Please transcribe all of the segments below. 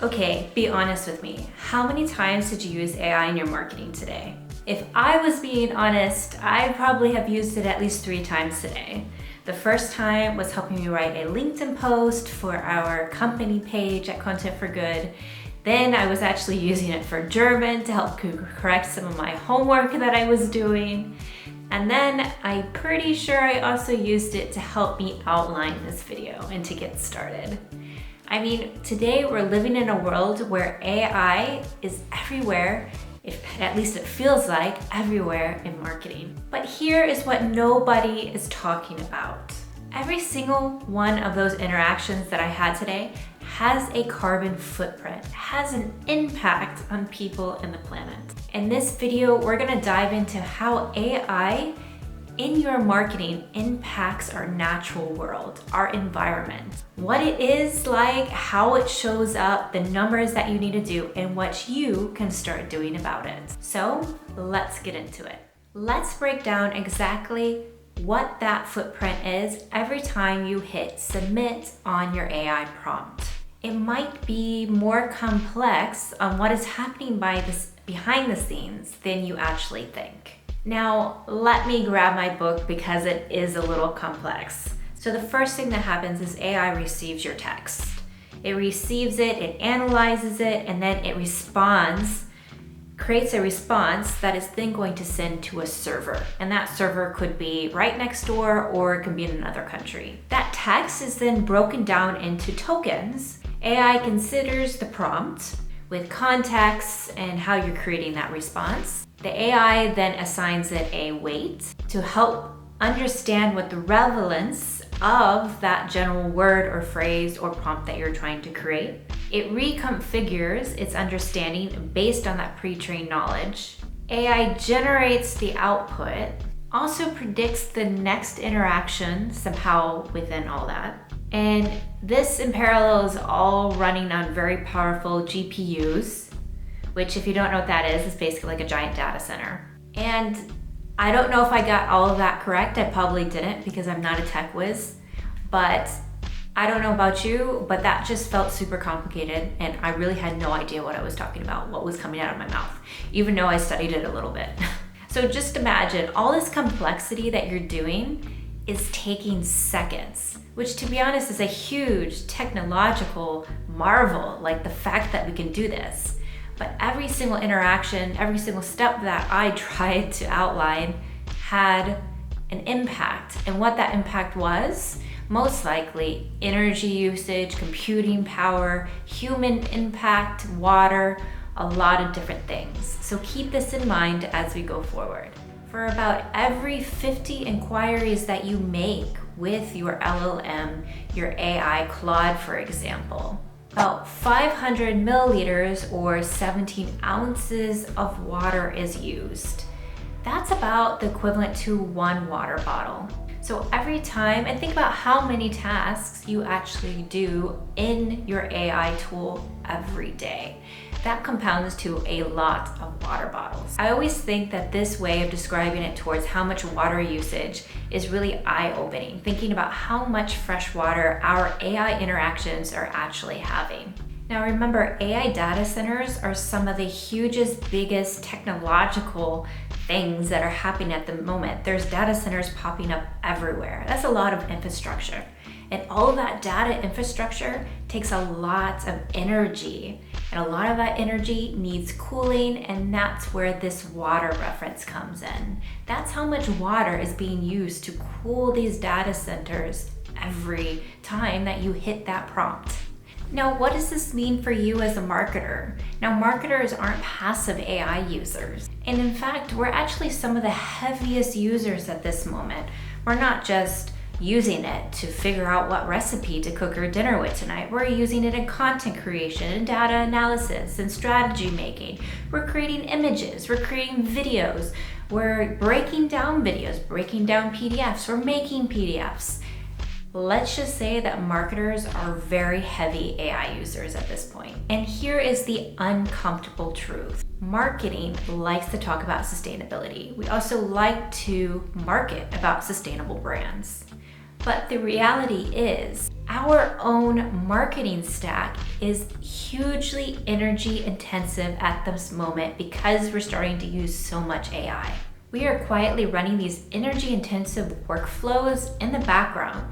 Okay, be honest with me. How many times did you use AI in your marketing today? If I was being honest, I probably have used it at least 3 times today. The first time was helping me write a LinkedIn post for our company page at Content for Good. Then I was actually using it for German to help correct some of my homework that I was doing. And then I'm pretty sure I also used it to help me outline this video and to get started. I mean, today we're living in a world where AI is everywhere, at least it feels like everywhere in marketing. But here is what nobody is talking about. Every single one of those interactions that I had today has a carbon footprint, has an impact on people and the planet. In this video, we're gonna dive into how AI in your marketing impacts our natural world, our environment, what it is like, how it shows up, the numbers that you need to do, and what you can start doing about it. So let's get into it. Let's break down exactly what that footprint is every time you hit submit on your AI prompt. It might be more complex on what is happening behind the scenes than you actually think. Now, let me grab my book because it is a little complex. So the first thing that happens is AI receives your text. It receives it, it analyzes it, and then it creates a response that is then going to send to a server. And that server could be right next door or it can be in another country. That text is then broken down into tokens. AI considers the prompt with context and how you're creating that response. The AI then assigns it a weight to help understand what the relevance of that general word or phrase or prompt that you're trying to create. It reconfigures its understanding based on that pre-trained knowledge. AI generates the output, also predicts the next interaction somehow within all that. And this in parallel is all running on very powerful GPUs, which if you don't know what that is basically like a giant data center. And I don't know if I got all of that correct. I probably didn't because I'm not a tech whiz, but I don't know about you, but that just felt super complicated and I really had no idea what I was talking about, what was coming out of my mouth, even though I studied it a little bit. So just imagine all this complexity that you're doing is taking seconds, which to be honest is a huge technological marvel, like the fact that we can do this. But every single interaction, every single step that I tried to outline had an impact. And what that impact was, most likely energy usage, computing power, human impact, water, a lot of different things. So keep this in mind as we go forward. For about every 50 inquiries that you make with your LLM, your AI Claude, for example, about 500 milliliters or 17 ounces of water is used. That's about the equivalent to 1 water bottle. So every time, and think about how many tasks you actually do in your AI tool every day. That compounds to a lot of water bottles. I always think that this way of describing it towards how much water usage is really eye-opening, thinking about how much fresh water our AI interactions are actually having. Now remember, AI data centers are some of the hugest, biggest technological things that are happening at the moment. There's data centers popping up everywhere. That's a lot of infrastructure. And all of that data infrastructure takes a lot of energy. And a lot of that energy needs cooling, and that's where this water reference comes in. That's how much water is being used to cool these data centers every time that you hit that prompt. Now, what does this mean for you as a marketer? Now, marketers aren't passive AI users. And in fact, we're actually some of the heaviest users at this moment. We're not just using it to figure out what recipe to cook our dinner with tonight. We're using it in content creation and data analysis and strategy making. We're creating images, we're creating videos, we're breaking down videos, breaking down PDFs, we're making PDFs. Let's just say that marketers are very heavy AI users at this point. And here is the uncomfortable truth. Marketing likes to talk about sustainability. We also like to market about sustainable brands. But the reality is, our own marketing stack is hugely energy intensive at this moment because we're starting to use so much AI. We are quietly running these energy intensive workflows in the background,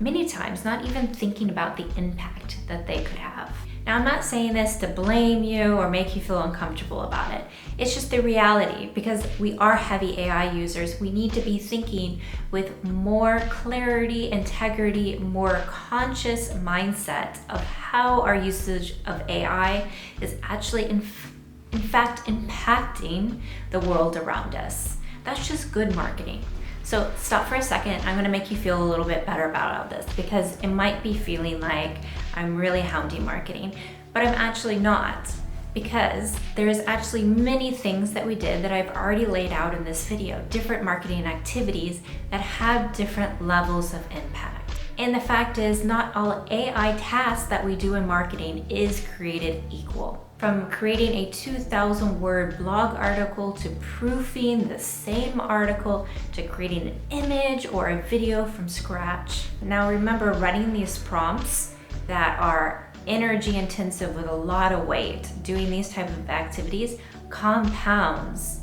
many times not even thinking about the impact that they could have. Now, I'm not saying this to blame you or make you feel uncomfortable about it. It's just the reality. Because we are heavy AI users, we need to be thinking with more clarity, integrity, more conscious mindset of how our usage of AI is actually in fact impacting the world around us. That's just good marketing. So stop for a second. I'm gonna make you feel a little bit better about all this, because it might be feeling like I'm really hounding marketing, but I'm actually not, because there's actually many things that we did that I've already laid out in this video, different marketing activities that have different levels of impact. And the fact is, not all AI tasks that we do in marketing is created equal. From creating a 2,000-word blog article to proofing the same article to creating an image or a video from scratch. Now remember, running these prompts that are energy intensive with a lot of weight, doing these type of activities compounds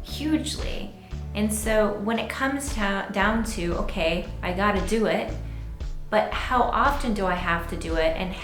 hugely. And so when it comes down to, okay, I gotta do it, but how often do I have to do it, and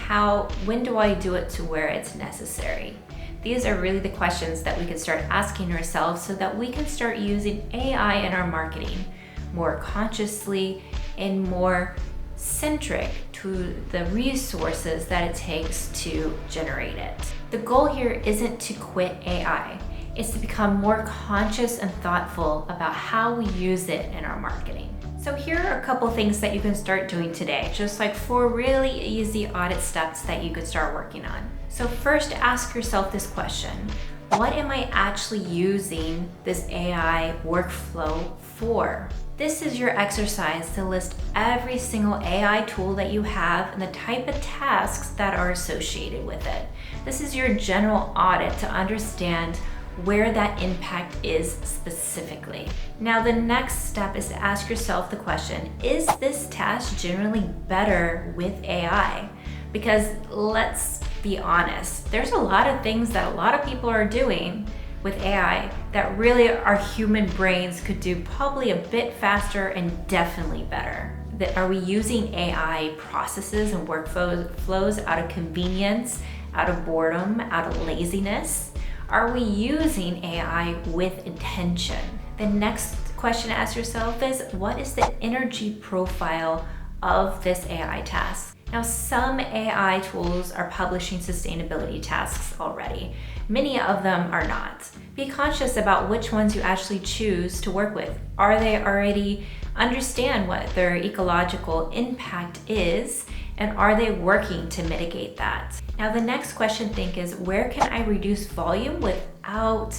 when do I do it to where it's necessary? These are really the questions that we can start asking ourselves so that we can start using AI in our marketing more consciously and more centric to the resources that it takes to generate it. The goal here isn't to quit AI. It's to become more conscious and thoughtful about how we use it in our marketing. So here are a couple things that you can start doing today, just like 4 really easy audit steps that you could start working on. So first, ask yourself this question: what am I actually using this AI workflow for? This is your exercise to list every single AI tool that you have and the type of tasks that are associated with it. This is your general audit to understand where that impact is specifically. Now, the next step is to ask yourself the question, is this task generally better with AI? Because let's be honest, there's a lot of things that a lot of people are doing with AI that really our human brains could do probably a bit faster and definitely better. Are we using AI processes and workflows out of convenience, out of boredom, out of laziness? Are we using AI with intention? The next question to ask yourself is, what is the energy profile of this AI task? Now, some AI tools are publishing sustainability tasks already. Many of them are not. Be conscious about which ones you actually choose to work with. Are they already understand what their ecological impact is, and are they working to mitigate that? Now, the next question is, where can I reduce volume without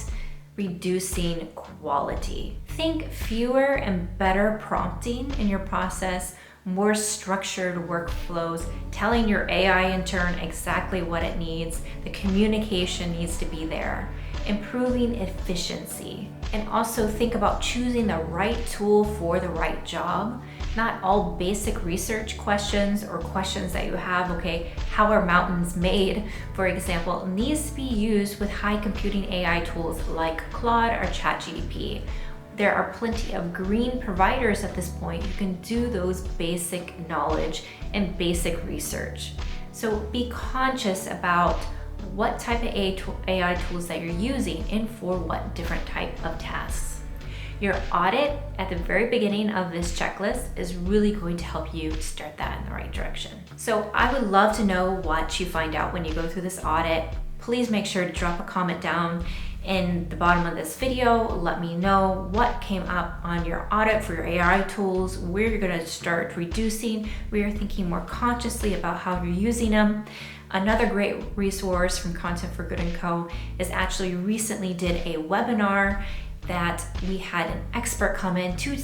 reducing quality? Think fewer and better prompting in your process, more structured workflows, telling your AI in turn exactly what it needs. The communication needs to be there. Improving efficiency. And also think about choosing the right tool for the right job. Not all basic research questions or questions that you have, okay, how are mountains made, for example, needs to be used with high computing AI tools like Claude or ChatGPT. There are plenty of green providers at this point who can do those basic knowledge and basic research. So be conscious about what type of AI tools that you're using and for what different type of tasks. Your audit at the very beginning of this checklist is really going to help you start that in the right direction. So I would love to know what you find out when you go through this audit. Please make sure to drop a comment down in the bottom of this video. Let me know what came up on your audit for your AI tools, where you're going to start reducing, where you're thinking more consciously about how you're using them. Another great resource from Content for Good & Co. is actually recently did a webinar that we had an expert come in to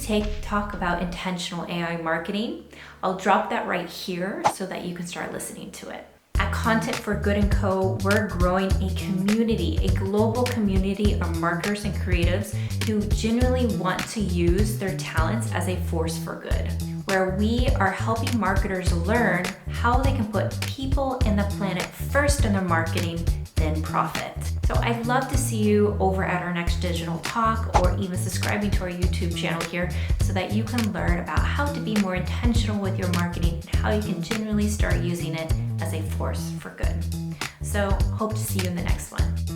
talk about intentional AI marketing. I'll drop that right here so that you can start listening to it. At Content for Good & Co., we're growing a community, a global community of marketers and creatives who genuinely want to use their talents as a force for good. where we are helping marketers learn how they can put people and the planet first in their marketing, then profit. So I'd love to see you over at our next digital talk, or even subscribing to our YouTube channel here, so that you can learn about how to be more intentional with your marketing and how you can genuinely start using it as a force for good. So hope to see you in the next one.